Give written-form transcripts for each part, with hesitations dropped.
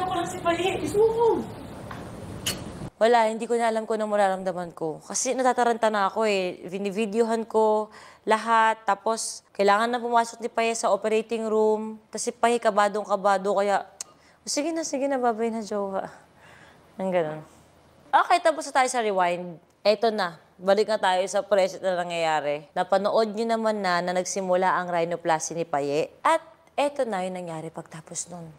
ko lang si Paye. Isuko. Wala, hindi ko na alam kung ano mararamdaman ko. Kasi natataranta na ako eh. Vinivideohan ko lahat. Tapos, kailangan na pumasok ni Paye sa operating room. Tapos si Paye kabadong-kabado. Kaya, sige na, babay na, jowa. Ang ganun. Okay, tapos na tayo sa rewind. Eto na. Balik na tayo sa present na nangyayari. Napanood niyo naman na nagsimula ang rhinoplasty ni Paye. At eto na yung nangyari pagtapos nun.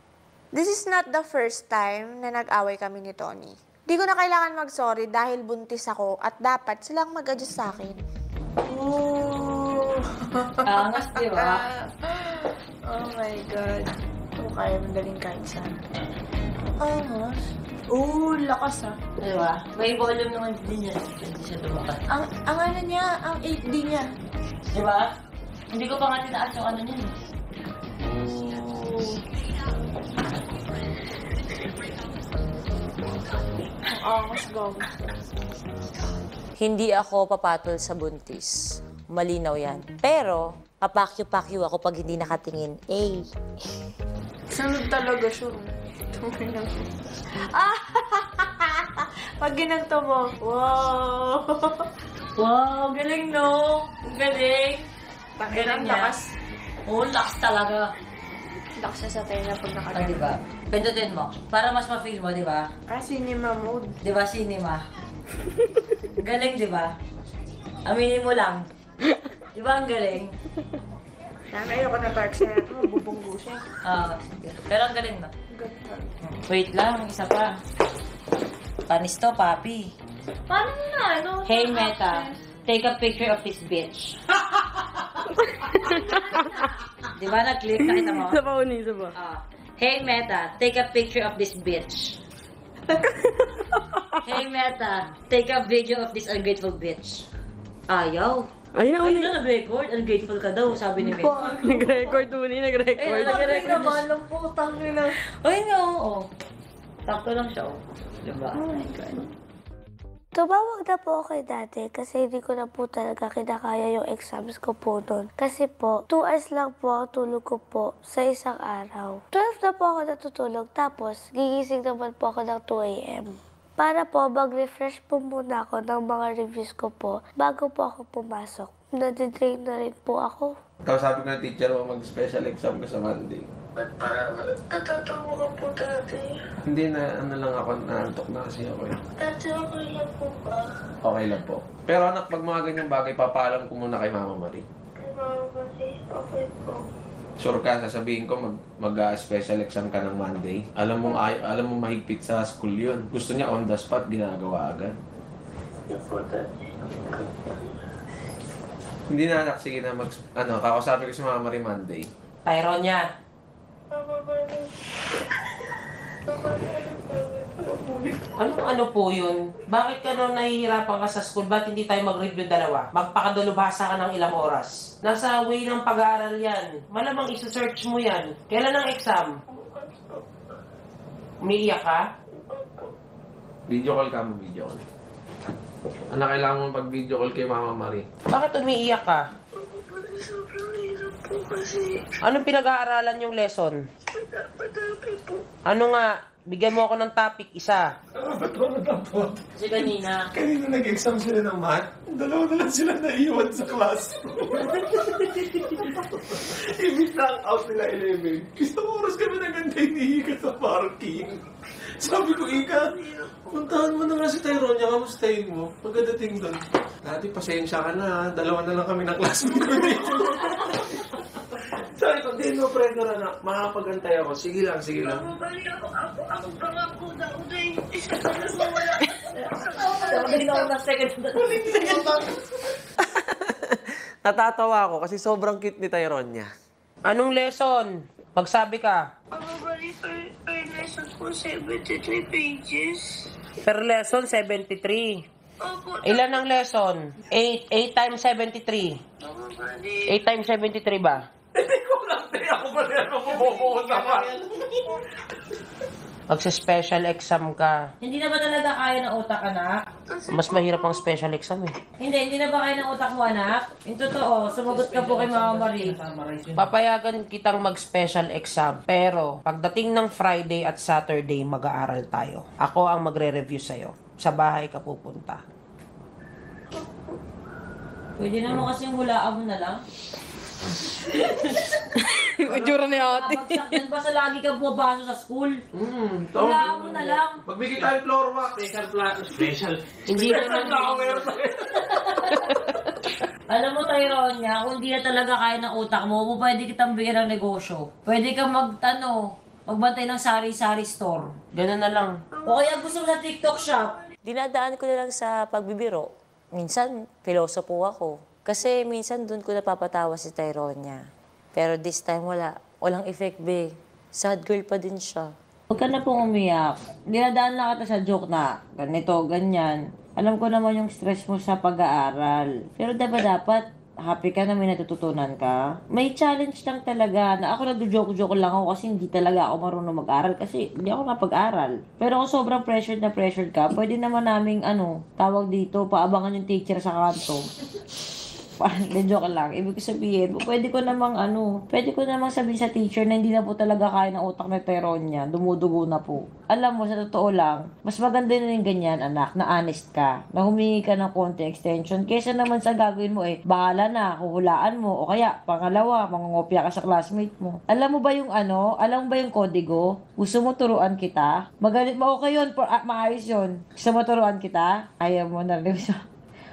This is not the first time na nag-away kami ni Tony. Di ko na kailangan mag-sorry dahil buntis ako at dapat silang mag-adjust sa akin. Oh! Angas, di ba? Oh my God. Kung kaya madaling kain siya. Angas. Lakas ah. Di ba? May volume naman din niya. Hindi siya tumakas. Ang ano niya, ang 8D niya. Di ba? Hindi ko pa nga tinaas yung ano niya. Angas gawin. Hindi ako papatol sa buntis. Malinaw yan. Pero, papakyo-pakyo ako pag hindi nakatingin. Sunod talaga siya. Pag ginanto mo, wow! Wow, galing no? Galing. Galing lakas. Oo, lakas talaga. Lakas siya sa tenga pag Ah, nakagaling. di ba? Pindutin mo. Para mas ma-feel mo, di ba? Cinema mode. Di ba, cinema? Galing, di ba? Aminin mo lang. Di ba ang galing? Sana ayoko na park siya. Mabubunggo siya. Sige. Pero ang galing na. Ganda. Wait lang, isa pa. Panis to, papi. Paano na? Ano? Hey, Meta, take a picture of this bitch. Di ba nag-click? Nakita mo? Isa pa uni, isa pa. Hey, Meta, take a picture of this bitch. Hey, Meta, take a video of this ungrateful bitch. Ayaw. Ayun na Ay, uni. na nag-record. Ungrateful ka daw, sabi ni Meta. Nag-record uni, nag-record. naman ng putang nila. Ay, nga, oo. Takto lang siya, oh. Diba? Oh my God. Tumawag na po ako dati kasi hindi ko na po talaga kinakaya yung exams ko po doon. Kasi po, 2 hours lang po ang tulog ko po sa isang araw. 12 na po ako natutulog tapos gigising naman po ako ng 2 a.m. Para po mag-refresh po muna ako ng mga reviews ko po bago po ako pumasok. Nadidrain na rin po ako. Tapos sabi ko ng teacher mo mag-special exam ko sa Monday. Ba't parang natatawa ka po dati? Hindi na, ano lang ako, naantok na kasi ako eh. Dati okay lang po ba? Okay lang po. Pero anak, pag mga ganyang bagay, papaalam ko muna kay Mama Marie. Kay Mama kasi okay po. Sure ka, sasabihin ko mag-special exam ka ng Monday. Alam mo mahigpit sa school yun. Gusto niya on the spot, ginagawa agad. Hindi po dati. Hindi na anak, sige na kakausapin ko si Mama Marie Monday. Tyronia. Ano po yun? Bakit ka nung nahihirapan ka sa school? Ba't hindi tayo mag-review dalawa? Magpakadalubhasa ka ng ilang oras. Nasa way ng pag-aaral yan. Malamang isa-search mo yan. Kailan ang exam? Umiiyak ka? Video call ka mo, video call. Anak, kailangan mo pag-video call kay Mama Marie. Bakit umiiyak ka? Sobrang hirap po kasi Anong pinag-aaralan yung lesson? madami po. Ano nga? Bigyan mo ako ng topic, isa. Ba't ako natapot? Kasi kanina. Kanina nag-exam sila ng math, dalawa na lang sila naiwan sa class. I-rank out nila 11. Isang oras kami nagantay ni Ika sa parking. Sabi ko, Ika, puntahan mo na nga si Tyronia, kamustahin mo pagkadating doon. Dati, pasensya ka na, dalawa na lang kami ng classmate ko dito. Sabi ko, hindi mo pressure na, makapag-antay ako. Sige lang, sige lang. Mabali ako pa nga po na uday. Isa ka na mawala. Sabi na ako na second. Natatawa ako kasi sobrang cute ni Tyronia. Anong lesson? Magsabi ka. Mabali per lesson po 73 pages. Per lesson, 73. Opo. Ilan ang lesson? 8 times 73. Mabali. 8 times 73 ba? Hindi ko lang, ako ba rin ako bumubuhos naman. Magsa-special exam ka. Hindi na ba talaga kaya ng utak, anak? Mas mahirap ang special exam eh. Hindi na ba kaya ng utak mo, anak? Yung totoo, sumagot ka po kay Mama Marie. Papayagan kitang mag-special exam. Pero, pagdating ng Friday at Saturday, mag-aaral tayo. Ako ang magre-review sa'yo. Sa bahay ka pupunta. Pwede naman kasing hulaan mo na lang. Yung itsura ni ate. Babagsak yan ba sa lagi ka bumabasa sa school? Hulaan mo na lang. Magbigay tayo floor wax. Special. Hindi naman Alam mo, Tyronia, kung di na talaga kaya ng utak mo, pwede kitang bigyan ng negosyo. Pwede kang magbantay ng sari-sari store. Ganun na lang. O kaya gusto mo sa TikTok shop. Dinadaan ko na lang sa pagbibiro. Minsan, pilosopo ako. Kasi minsan doon ko napapatawa si Tyronia. Pero this time wala. Walang effect, be. Sad girl pa din siya. Huwag ka na pong umiyak. Dinadaan lang kita sa joke na ganito, ganyan. Alam ko naman yung stress mo sa pag-aaral. Pero dapat happy ka na may natututunan ka. May challenge lang talaga na ako nagjo-joke-joke lang ako kasi hindi talaga ako marunong mag-aral kasi hindi ako napag-aral. Pero kung sobrang pressured ka, pwede naman naming tawag dito, paabangan yung teacher sa kanto. Parang joke lang. Ibig sabihin, pwede ko namang sabihin sa teacher na hindi na po talaga kaya ng utak na Tyronia. Dumudugo na po. Alam mo, sa totoo lang, mas maganda na yung ganyan, anak, na honest ka. Na humingi ka ng konti extension. Kesa naman sa gagawin mo bahala na, huhulaan mo. O kaya, pangalawa, mangungopia ka sa classmate mo. Alam mo ba yung kodigo? Gusto mo turuan kita? Magalit mo, okay yun, maayos yun. Gusto mo turuan kita? Ayaw mo na rin.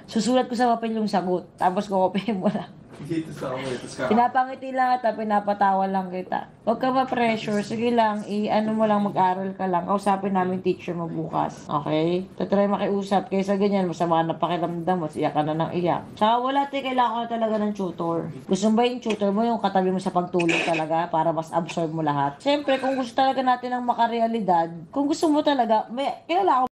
Susulat ko sa papel yung sagot. Tapos kukopihin mo lang. Dito sa ako, ito sa Pinapangiti lang kita, pinapatawa lang kita. Huwag ka ma-pressure. Sige lang, mo lang, mag-aral ka lang. Kausapin namin teacher mo bukas. Okay? Tatry makiusap. Kaysa ganyan, masama na pakiramdam mo. Iyak ka na ng iyak. Saka wala kailangan ko na talaga ng tutor. Gusto mo ba yung tutor mo, yung katabi mo sa pagtulog talaga para mas absorb mo lahat? Siyempre, kung gusto talaga natin ng makarealidad, kung gusto mo talaga, kilala ako